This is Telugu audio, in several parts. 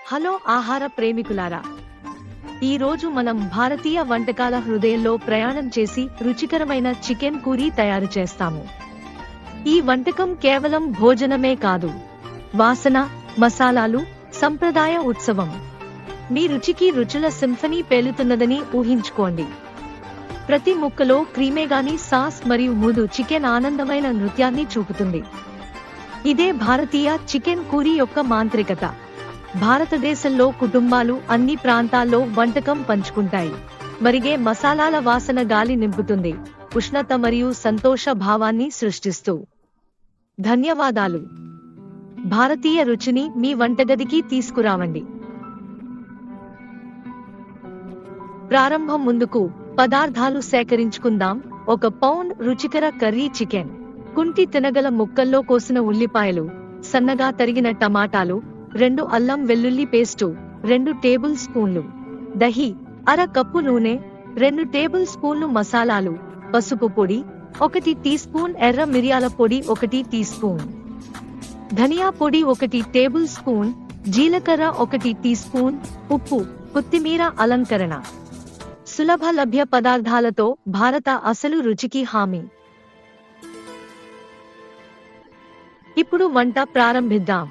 హలో ఆహార ప్రేమికులారా, ఈ రోజు మనం భారతీయ వంటకాల హృదయంలో ప్రయాణం చేసి రుచికరమైన చికెన్ కూరీ తయారు చేస్తాము. ఈ వంటకం కేవలం భోజనమే కాదు, వాసన, మసాలాలు, సంప్రదాయ ఉత్సవం. మీ రుచికి రుచుల సింఫనీ పేలుతున్నదని ఊహించుకోండి. ప్రతి ముక్కలో క్రీమేగాని సాస్ మరియు మృదు చికెన్ ఆనందమైన నృత్యాన్ని చూపుతుంది. ఇదే భారతీయ చికెన్ కూరీ యొక్క మాంత్రికత. భారతదేశంలో కుటుంబాలు అన్ని ప్రాంతాల్లో వంటకం పంచుకుంటాయి. మరిగే మసాలాల వాసన గాలి నింపుతుంది, ఉష్ణత మరియు సంతోష భావాన్ని సృష్టిస్తూ. ధన్యవాదాలు. భారతీయ రుచిని మీ వంటగదికి తీసుకురావండి. ప్రారంభం ముందుకు పదార్థాలు సేకరించుకుందాం. 1 పౌండ్ రుచికర కర్రీ చికెన్, కుంటి తినగల ముక్కల్లో కోసిన ఉల్లిపాయలు, సన్నగా తరిగిన టమాటాలు, 2 అల్లం వెల్లుల్లి పేస్టు, 2 టేబుల్ స్పూన్లు దహి, అర కప్పు నూనె, 2 టేబుల్ స్పూన్లు మసాలాలు, పసుపు పొడి 1 టీ స్పూన్, ఎర్ర మిరియాల పొడి 1 టీ స్పూన్, ధనియా పొడి 1 టేబుల్ స్పూన్, జీలకర్ర 1 టీ స్పూన్, ఉప్పు, కొత్తిమీర అలంకరణ. సులభ లభ్య పదార్థాలతో భారత అసలు రుచికి హామీ. ఇప్పుడు వంట ప్రారంభిద్దాం.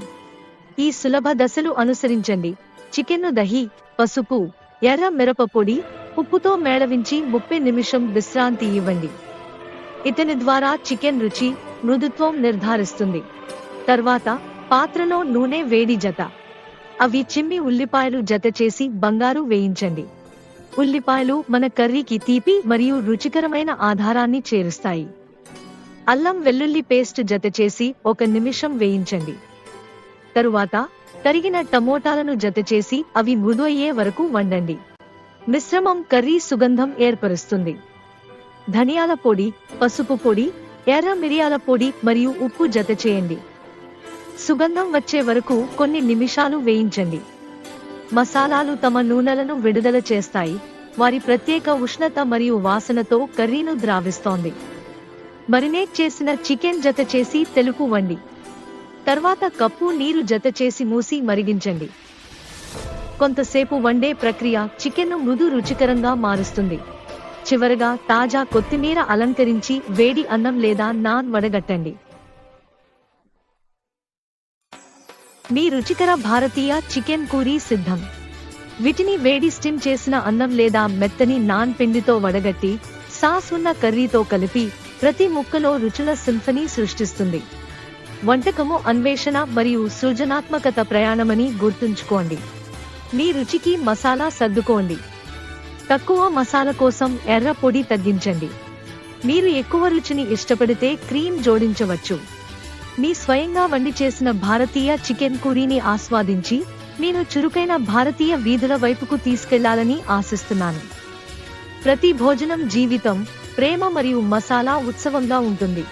ఈ సులభ దశలు అనుసరించండి. చికెన్ను దహి, పసుపు, ఎర్ర మిరప పొడి, ఉప్పుతో మేళవించి 30 నిమిషం విశ్రాంతి ఇవ్వండి. ఇతని ద్వారా చికెన్ రుచి, మృదుత్వం నిర్ధారిస్తుంది. తర్వాత పాత్రలో నూనె వేడి జత. అవి చిమ్మి ఉల్లిపాయలు జత చేసి బంగారు వేయించండి. ఉల్లిపాయలు మన కర్రీకి తీపి మరియు రుచికరమైన ఆధారాన్ని చేరుస్తాయి. అల్లం వెల్లుల్లి పేస్ట్ జత చేసి 1 నిమిషం వేయించండి. తరువాత తరిగిన టమోటాలను జతచేసి అవి మృదు అయ్యే వరకు వండండి. మిశ్రమం కర్రీ సుగంధం ఏర్పరుస్తుంది. ధనియాల పొడి, పసుపు పొడి, ఎర్ర మిరియాల పొడి మరియు ఉప్పు జత చేయండి. సుగంధం వచ్చే వరకు కొన్ని నిమిషాలు వేయించండి. మసాలాలు తమ నూనెలను విడుదల చేస్తాయి. వారి ప్రత్యేక ఉష్ణత మరియు వాసనతో కర్రీను ద్రావిస్తోంది. మరినేట్ చేసిన చికెన్ జత చేసి తెలుపు వండి. తర్వాత కప్పు నీరు జత చేసి మూసి మరిగించండి. కొంతసేపు వండే ప్రక్రియ చికెన్ను మృదు రుచికరంగా మారుస్తుంది. చివరగా తాజా కొత్తిమీర అలంకరించి వేడి అన్నం లేదా నాన్ వడగట్టండి. మీ రుచికర భారతీయ చికెన్ కూరీ సిద్ధం. వీటిని వేడి స్టిమ్ చేసిన అన్నం లేదా మెత్తని నాన్ పిండితో వడగట్టి సాస్ ఉన్న కర్రీతో కలిపి ప్రతి ముక్కలో రుచుల సింఫనీ సృష్టిస్తుంది. వంటకము అన్వేషణ మరియు సృజనాత్మకత ప్రయాణమని గుర్తుంచుకోండి. మీ రుచికి మసాలా సర్దుకోండి. తక్కువ మసాలా కోసం ఎర్ర పొడి తగ్గించండి. మీరు ఎక్కువ రుచిని ఇష్టపడితే క్రీమ్ జోడించవచ్చు. మీ స్వయంగా వండి చేసిన భారతీయ చికెన్ కూరీని ఆస్వాదించి మీరు చురుకైన భారతీయ వీధుల వైపుకు తీసుకెళ్లాలని ఆశిస్తున్నాను. ప్రతి భోజనం జీవితం, ప్రేమ మరియు మసాలా ఉత్సవంగా ఉంటుంది.